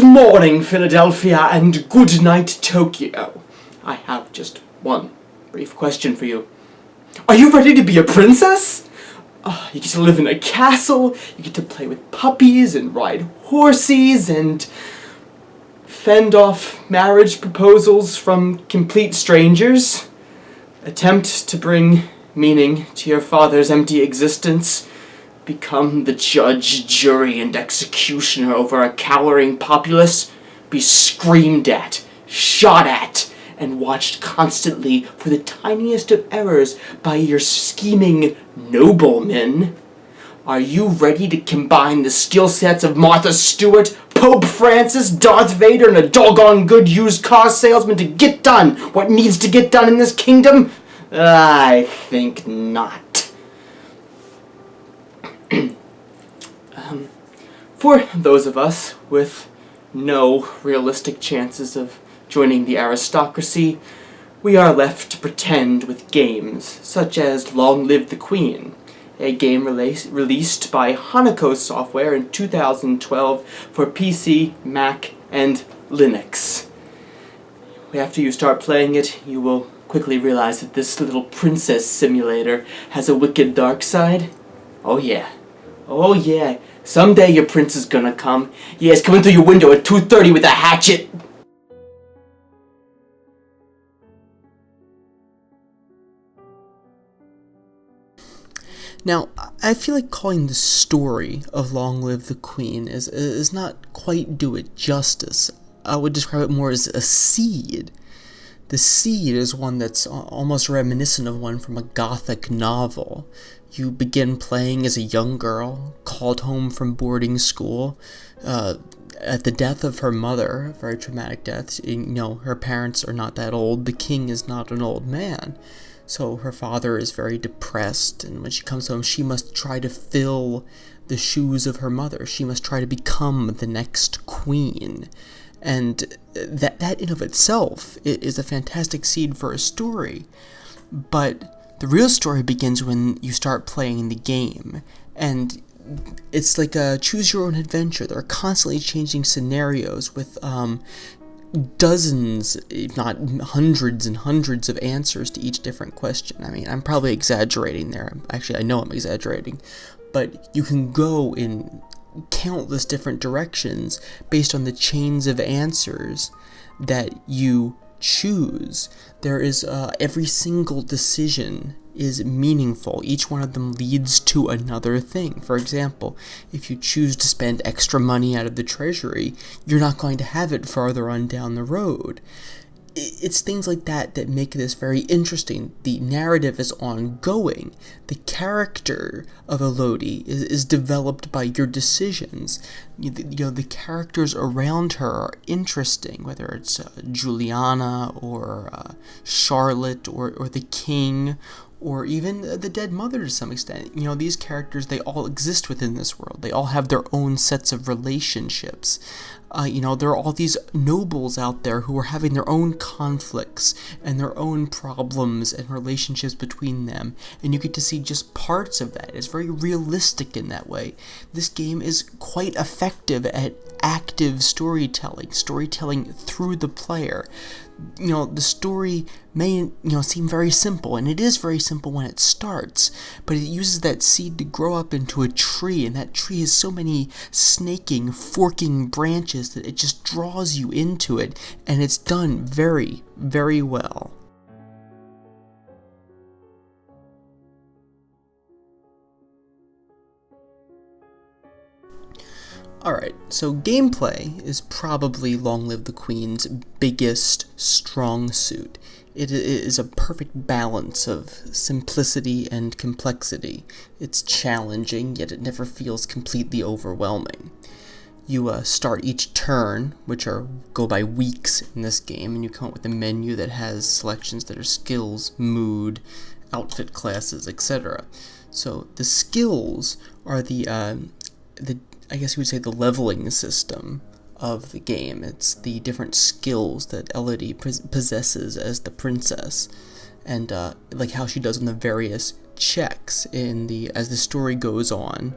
Good morning, Philadelphia, and good night, Tokyo. I have just one brief question for you. Are you ready to be a princess? You get to live in a castle, you get to play with puppies and ride horses and fend off marriage proposals from complete strangers. Attempt to bring meaning to your father's empty existence. Become the judge, jury, and executioner over a cowering populace. Be screamed at, shot at, and watched constantly for the tiniest of errors by your scheming noblemen. Are you ready to combine the skill sets of Martha Stewart, Pope Francis, Darth Vader, and a doggone good used car salesman to get done what needs to get done in this kingdom? I think not. For those of us with no realistic chances of joining the aristocracy, we are left to pretend with games such as Long Live the Queen, a game released by Hanako Software in 2012 for PC, Mac, and Linux. After you start playing it, you will quickly realize that this little princess simulator has a wicked dark side. Oh yeah. Oh yeah. Someday your prince is gonna come. Yeah, he's coming through your window at 2:30 with a hatchet. Now, I feel like calling the story of Long Live the Queen is not quite do it justice. I would describe it more as a seed. The seed is one that's almost reminiscent of one from a gothic novel. You begin playing as a young girl, called home from boarding school, at the death of her mother, a very traumatic death. Her parents are not that old, the king is not an old man. So her father is very depressed, and when she comes home, she must try to fill the shoes of her mother. She must try to become the next queen. And that in of itself is a fantastic seed for a story. But the real story begins when you start playing the game. And it's like a choose-your-own-adventure. There are constantly changing scenarios with dozens, if not hundreds and hundreds of answers to each different question. I mean, I'm probably exaggerating there. Actually, I know I'm exaggerating. But you can go in countless different directions based on the chains of answers that you choose. There is every single decision is meaningful. Each one of them leads to another thing. For example, if you choose to spend extra money out of the treasury, you're not going to have it farther on down the road. It's things like that that make this very interesting. The narrative is ongoing. The character of Elodie is developed by your decisions. The characters around her are interesting, whether it's Juliana or Charlotte or the king, or even the dead mother to some extent. These characters, they all exist within this world. They all have their own sets of relationships. There are all these nobles out there who are having their own conflicts and their own problems and relationships between them, and you get to see just parts of that. It's very realistic in that way. This game is quite effective at active storytelling through the player. The story may, seem very simple, and it is very simple when it starts, but it uses that seed to grow up into a tree, and that tree has so many snaking, forking branches that it just draws you into it, and it's done very, very well. Alright, so gameplay is probably Long Live the Queen's biggest strong suit. It is a perfect balance of simplicity and complexity. It's challenging, yet it never feels completely overwhelming. You start each turn, which go by weeks in this game, and you come up with a menu that has selections that are skills, mood, outfit classes, etc. So the skills are the I guess you would say the leveling system of the game. It's the different skills that Elodie possesses as the princess, and like how she does in the various checks as the story goes on.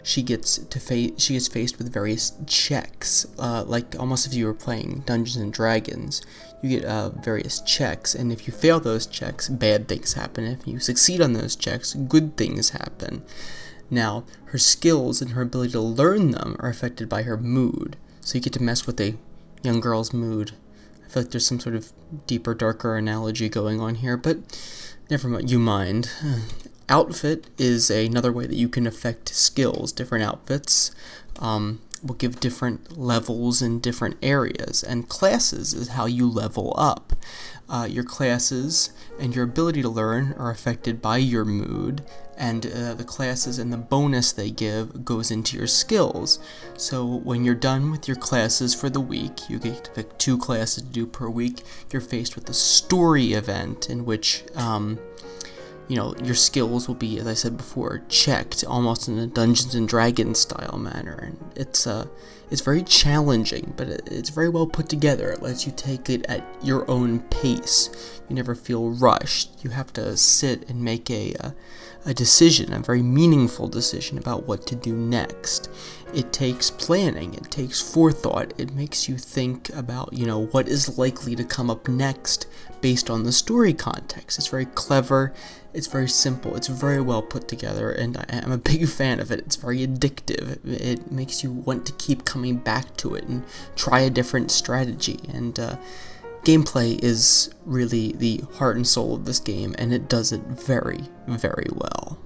she gets faced with various checks, like almost if you were playing Dungeons and Dragons. You get various checks, and if you fail those checks, bad things happen. If you succeed on those checks, good things happen. Now, her skills and her ability to learn them are affected by her mood. So you get to mess with a young girl's mood. I feel like there's some sort of deeper, darker analogy going on here, but never mind. Outfit is another way that you can affect skills. Different outfits will give different levels in different areas, and classes is how you level up. Your classes and your ability to learn are affected by your mood, and the classes and the bonus they give goes into your skills. So when you're done with your classes for the week, you get to pick 2 classes to do per week. You're faced with a story event in which your skills will be, as I said before, checked almost in a Dungeons and Dragons style manner, and it's very challenging, but it's very well put together. It lets you take it at your own pace. You never feel rushed. You have to sit and make a decision, a very meaningful decision about what to do next. It takes planning, it takes forethought, it makes you think about, what is likely to come up next based on the story context. It's very clever, it's very simple, it's very well put together, and I'm a big fan of it. It's very addictive. It makes you want to keep coming back to it and try a different strategy, and gameplay is really the heart and soul of this game, and it does it very, very well.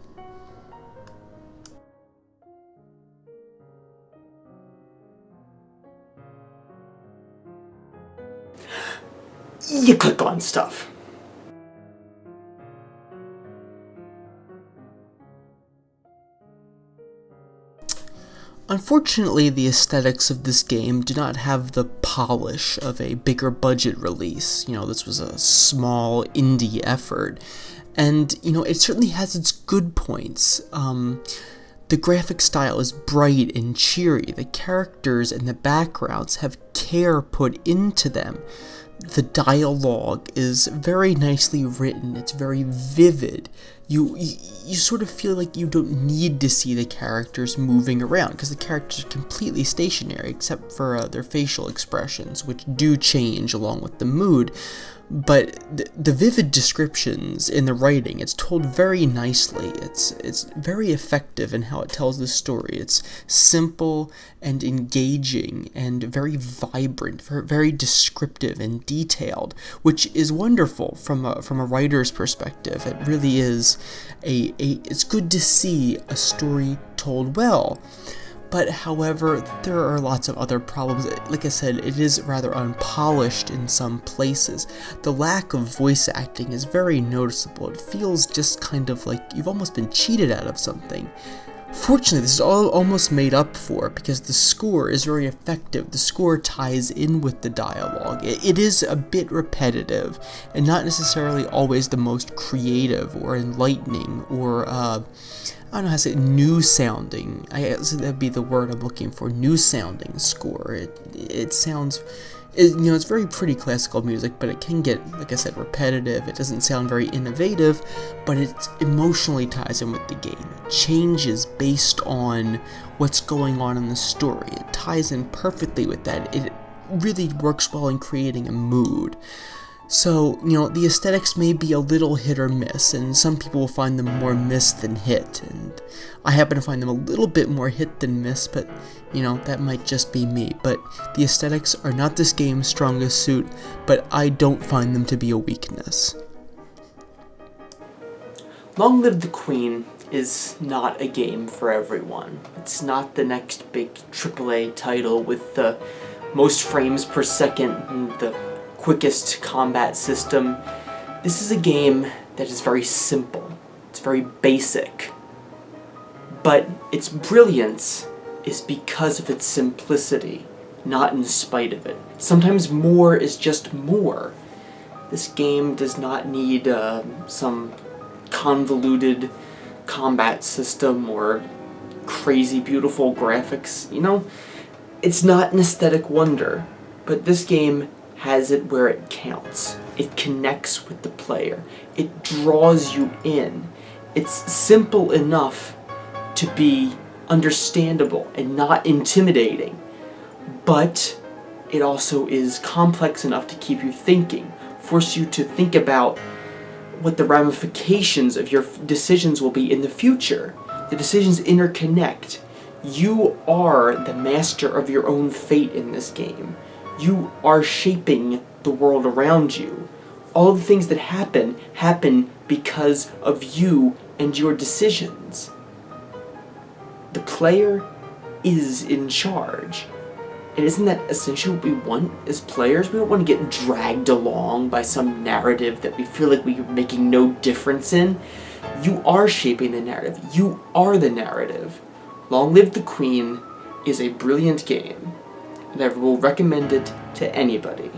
You click on stuff. Unfortunately, the aesthetics of this game do not have the polish of a bigger budget release. This was a small indie effort, and it certainly has its good points. The graphic style is bright and cheery. The characters and the backgrounds have care put into them. The dialogue is very nicely written. It's very vivid. You sort of feel like you don't need to see the characters moving around, because the characters are completely stationary except for their facial expressions, which do change along with the mood. But the vivid descriptions in the writing, it's told very nicely. It's very effective in how it tells the story. It's simple and engaging and very vibrant, very descriptive and detailed, which is wonderful from a writer's perspective. It really is it's good to see a story told well. But however, there are lots of other problems. Like I said, it is rather unpolished in some places. The lack of voice acting is very noticeable. It feels just kind of like you've almost been cheated out of something. Fortunately, this is all almost made up for because the score is very effective. The score ties in with the dialogue. It is a bit repetitive and not necessarily always the most creative or enlightening or I don't know how to say it, new sounding. I guess that'd be the word I'm looking for. New sounding score. It sounds, it's very pretty classical music, but it can get, like I said, repetitive. It doesn't sound very innovative, but it emotionally ties in with the game. It changes based on what's going on in the story. It ties in perfectly with that. It really works well in creating a mood. So, the aesthetics may be a little hit or miss, and some people will find them more miss than hit, and I happen to find them a little bit more hit than miss, but, that might just be me. But the aesthetics are not this game's strongest suit, but I don't find them to be a weakness. Long Live the Queen is not a game for everyone. It's not the next big AAA title with the most frames per second and the quickest combat system. This is a game that is very simple. It's very basic. But its brilliance is because of its simplicity, not in spite of it. Sometimes more is just more. This game does not need some convoluted combat system or crazy beautiful graphics. It's not an aesthetic wonder, but this game has it where it counts. It connects with the player. It draws you in. It's simple enough to be understandable and not intimidating, but it also is complex enough to keep you thinking, force you to think about what the ramifications of your decisions will be in the future. The decisions interconnect. You are the master of your own fate in this game. You are shaping the world around you. All the things that happen because of you and your decisions. The player is in charge. And isn't that essentially what we want as players? We don't want to get dragged along by some narrative that we feel like we're making no difference in. You are shaping the narrative. You are the narrative. Long Live the Queen is a brilliant game, and I will recommend it to anybody.